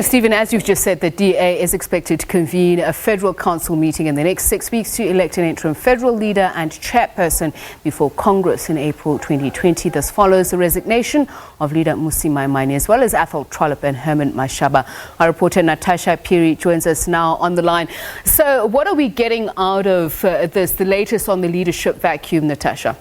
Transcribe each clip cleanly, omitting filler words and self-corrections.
Stephen, as you've just said, the DA is expected to convene a federal council meeting in the next 6 weeks to elect an interim federal leader and chairperson before Congress in April 2020. This follows the resignation of leader Mmusi Maimane as well as Athol, Trollip and Herman Mashaba. Our reporter Natasha Phiri joins us now on the line. So what are we getting out of this, the latest on the leadership vacuum, Natasha?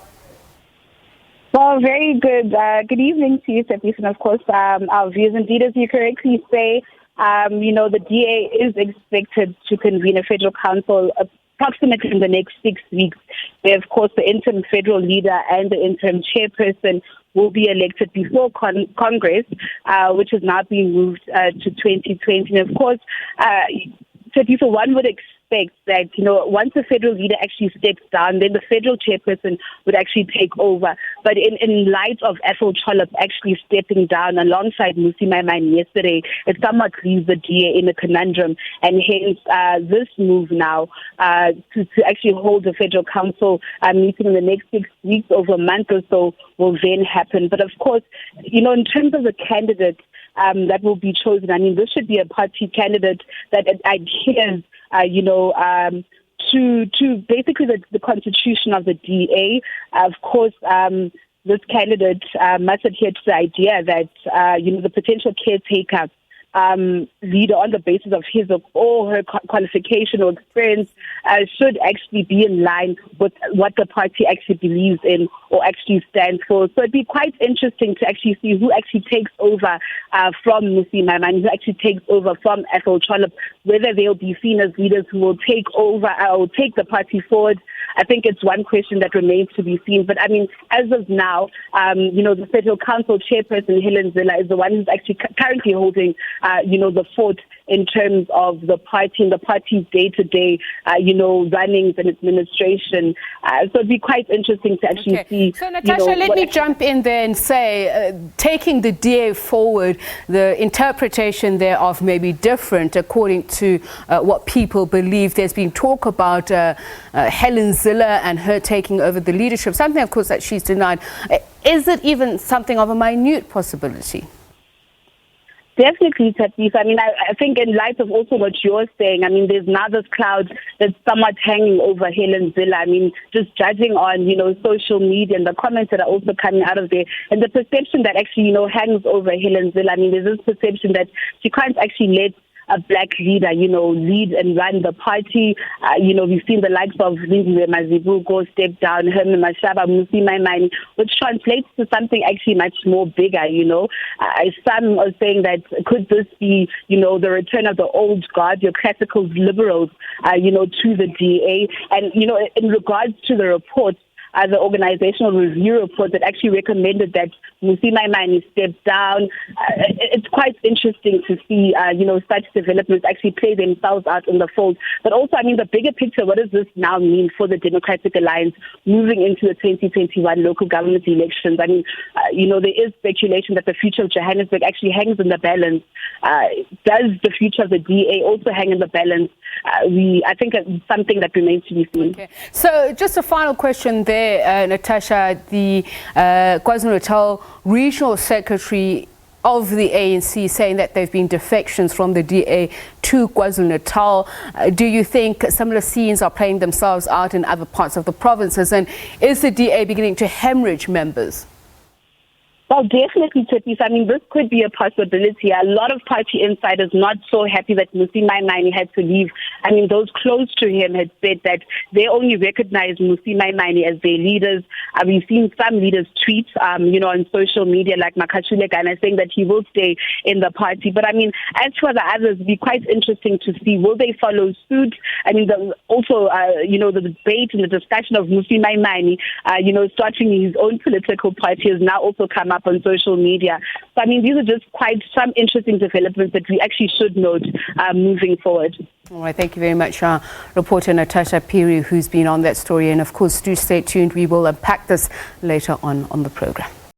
Well, very good. Good evening to you, Stephen. Of course, our views. Indeed, as you correctly say, the DA is expected to convene a federal council approximately in the next 6 weeks, where, of course, the interim federal leader and the interim chairperson will be elected before Congress, which has now been moved to 2020. And, of course, so one would expect that, once the federal leader actually steps down, then the federal chairperson would actually take over. But in light of Athol Trollip actually stepping down alongside Mmusi Maimane yesterday, it somewhat leaves the DA in a conundrum. And hence, this move now to actually hold a federal council meeting in the next 6 weeks, over a month or so, will then happen. But of course, in terms of the candidate that will be chosen, this should be a party candidate that adheres to basically the constitution of the DA. Of course, this candidate must adhere to the idea that, the potential caretaker leader, on the basis of his or her qualification or experience, should actually be in line with what the party actually believes in or actually stands for. So it'd be quite interesting to actually see who actually takes over from Mmusi Maimane, who actually takes over from Athol Trollip, whether they'll be seen as leaders who will take over or take the party forward. I think it's one question that remains to be seen. But as of now, the Federal Council chairperson, Helen Zille, is the one who's actually currently holding the fort in terms of the party and the party's day-to-day, runnings and administration. So it'd be quite interesting to actually see. So, Natasha, let me jump in there and say, taking the DA forward, the interpretation thereof may be different according to what people believe. There's been talk about Helen Zille and her taking over the leadership, something, of course, that she's denied. Is it even something of a minute possibility? Definitely, Tatif. I think in light of also what you're saying, there's now this cloud that's somewhat hanging over Helen Zille. Just judging on, social media and the comments that are also coming out of there, and the perception that actually, hangs over Helen Zille. There's this perception that she can't actually let a black leader, lead and run the party. We've seen the likes of go step down, Herman, Mashaba, Mmusi Maimane, which translates to something actually much more bigger, Some are saying that could this be, the return of the old guard, your classical liberals, to the DA. And, in regards to the reports, the organizational review report that actually recommended that Mmusi Maimane step down. It's quite interesting to see, such developments actually play themselves out in the fold. But also, the bigger picture, what does this now mean for the Democratic Alliance moving into the 2021 local government elections? There is speculation that the future of Johannesburg actually hangs in the balance. Does the future of the DA also hang in the balance? I think it's something that remains to be seen. Okay. So just a final question there, Natasha. The KwaZulu-Natal Regional Secretary of the ANC saying that there have been defections from the DA to KwaZulu-Natal. Do you think similar scenes are playing themselves out in other parts of the provinces? And is the DA beginning to hemorrhage members? Well, definitely, Tippis. This could be a possibility. A lot of party insiders not so happy that Mmusi Maimane had to leave. Those close to him had said that they only recognize Mmusi Maimane as their leaders. We've seen some leaders tweet, on social media, like Makashule Gana, saying that he will stay in the party. But as for the others, it'll be quite interesting to see, will they follow suit? The debate and the discussion of Mmusi Maimane, starting his own political party has now also come up on social media. So, these are just quite some interesting developments that we actually should note moving forward. All right, thank you very much, reporter Natasha Phiri, who's been on that story. And of course, do stay tuned. We will unpack this later on the program.